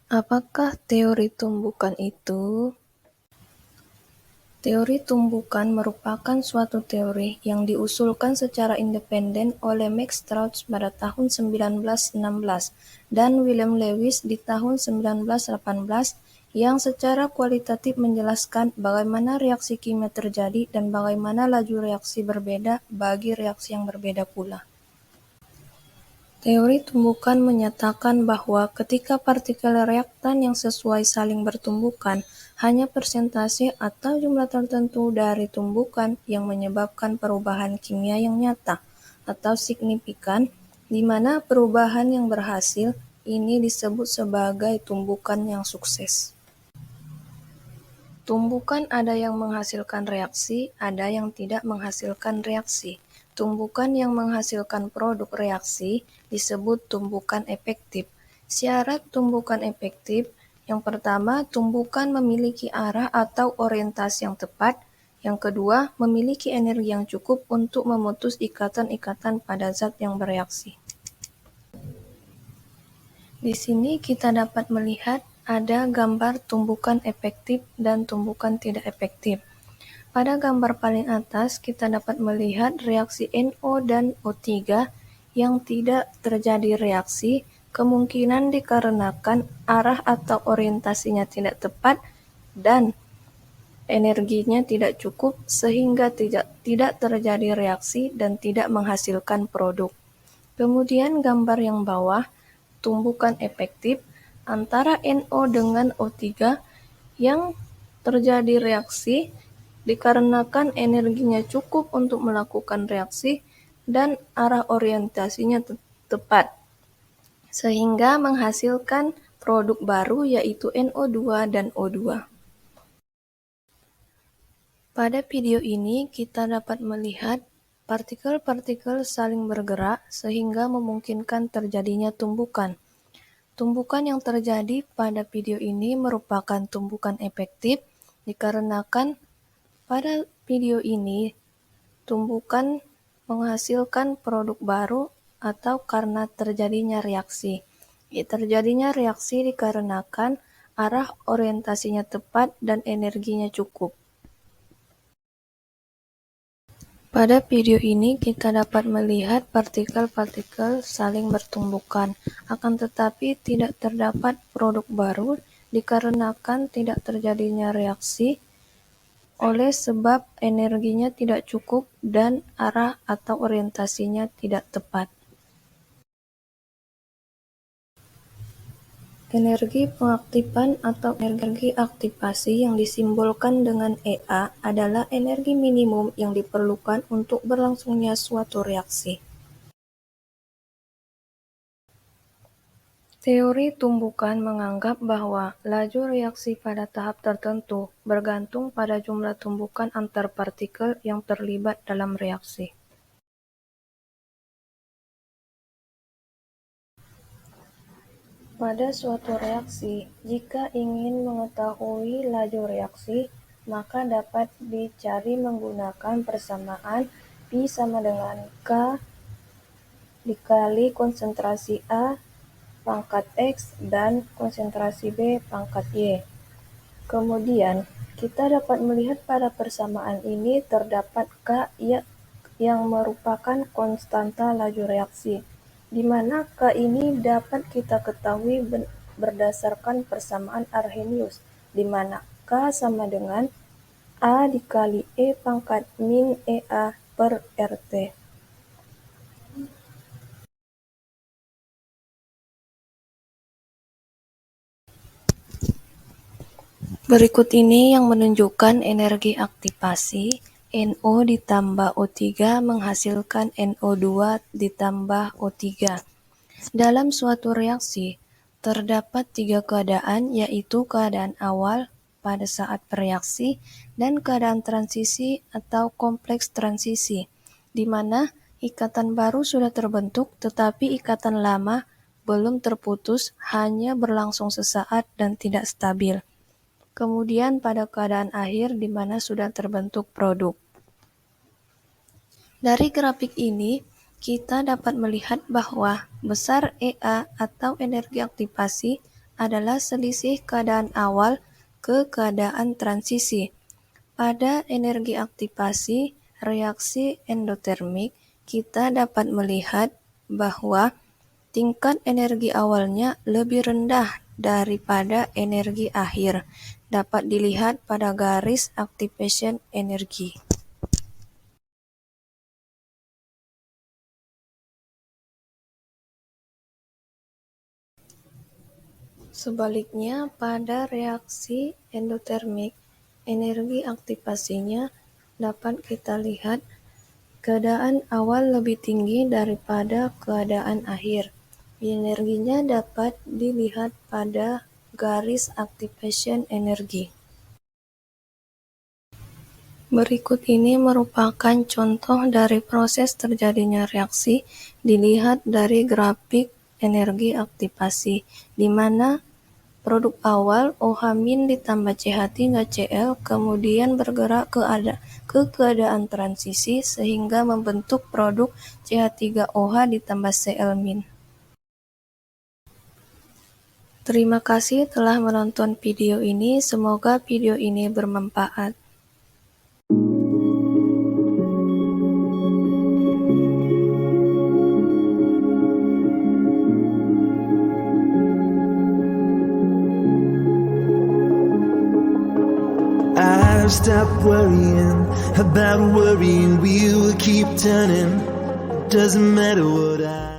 Apakah teori tumbukan itu? Teori tumbukan merupakan suatu teori yang diusulkan secara independen oleh Max Strauss pada tahun 1916 dan William Lewis di tahun 1918 yang secara kualitatif menjelaskan bagaimana reaksi kimia terjadi dan bagaimana laju reaksi berbeda bagi reaksi yang berbeda pula. Teori tumbukan menyatakan bahwa ketika partikel reaktan yang sesuai saling bertumbukan, hanya persentase atau jumlah tertentu dari tumbukan yang menyebabkan perubahan kimia yang nyata atau signifikan, di mana perubahan yang berhasil ini disebut sebagai tumbukan yang sukses. Tumbukan ada yang menghasilkan reaksi, ada yang tidak menghasilkan reaksi. Tumbukan yang menghasilkan produk reaksi disebut tumbukan efektif. Syarat tumbukan efektif: yang pertama, tumbukan memiliki arah atau orientasi yang tepat. Yang kedua, memiliki energi yang cukup untuk memutus ikatan-ikatan pada zat yang bereaksi. Di sini kita dapat melihat ada gambar tumbukan efektif dan tumbukan tidak efektif. Pada gambar paling atas, kita dapat melihat reaksi NO dan O3 yang tidak terjadi reaksi, kemungkinan dikarenakan arah atau orientasinya tidak tepat dan energinya tidak cukup sehingga tidak terjadi reaksi dan tidak menghasilkan produk. Kemudian gambar yang bawah, tumbukan efektif antara NO dengan O3 yang terjadi reaksi dikarenakan energinya cukup untuk melakukan reaksi dan arah orientasinya tepat, sehingga menghasilkan produk baru yaitu NO2 dan O2. Pada video ini kita dapat melihat partikel-partikel saling bergerak sehingga memungkinkan terjadinya tumbukan. Tumbukan yang terjadi pada video ini merupakan tumbukan efektif dikarenakan pada video ini tumbukan menghasilkan produk baru atau karena terjadinya reaksi. Terjadinya reaksi dikarenakan arah orientasinya tepat dan energinya cukup. Pada video ini kita dapat melihat partikel-partikel saling bertumbukan, akan tetapi tidak terdapat produk baru dikarenakan tidak terjadinya reaksi oleh sebab energinya tidak cukup dan arah atau orientasinya tidak tepat. Energi pengaktifan atau energi aktivasi yang disimbolkan dengan EA adalah energi minimum yang diperlukan untuk berlangsungnya suatu reaksi. Teori tumbukan menganggap bahwa laju reaksi pada tahap tertentu bergantung pada jumlah tumbukan antar partikel yang terlibat dalam reaksi. Pada suatu reaksi, jika ingin mengetahui laju reaksi, maka dapat dicari menggunakan persamaan Pi sama dengan K dikali konsentrasi A pangkat X dan konsentrasi B pangkat Y. Kemudian, kita dapat melihat pada persamaan ini terdapat K yang merupakan konstanta laju reaksi, di mana K ini dapat kita ketahui berdasarkan persamaan Arrhenius, di mana K sama dengan A dikali E pangkat min EA per RT. Berikut ini yang menunjukkan energi aktivasi. NO ditambah O3 menghasilkan NO2 ditambah O3. Dalam suatu reaksi, terdapat 3 keadaan, yaitu keadaan awal pada saat bereaksi dan keadaan transisi atau kompleks transisi, di mana ikatan baru sudah terbentuk tetapi ikatan lama belum terputus, hanya berlangsung sesaat dan tidak stabil. Kemudian pada keadaan akhir di mana sudah terbentuk produk. Dari grafik ini, kita dapat melihat bahwa besar EA atau energi aktivasi adalah selisih keadaan awal ke keadaan transisi. Pada energi aktivasi reaksi endotermik, kita dapat melihat bahwa tingkat energi awalnya lebih rendah daripada energi akhir, dapat dilihat pada garis activation energy. Sebaliknya, pada reaksi endotermik, energi aktivasinya dapat kita lihat keadaan awal lebih tinggi daripada keadaan akhir. Energinya dapat dilihat pada garis activation energy. Berikut ini merupakan contoh dari proses terjadinya reaksi dilihat dari grafik energi aktivasi, di mana produk awal OH- ditambah CH3Cl kemudian bergerak ke keadaan transisi sehingga membentuk produk CH3OH ditambah Cl-. Terima kasih telah menonton video ini, semoga video ini bermanfaat. I've stopped worrying about worrying, we will keep turning, doesn't matter what I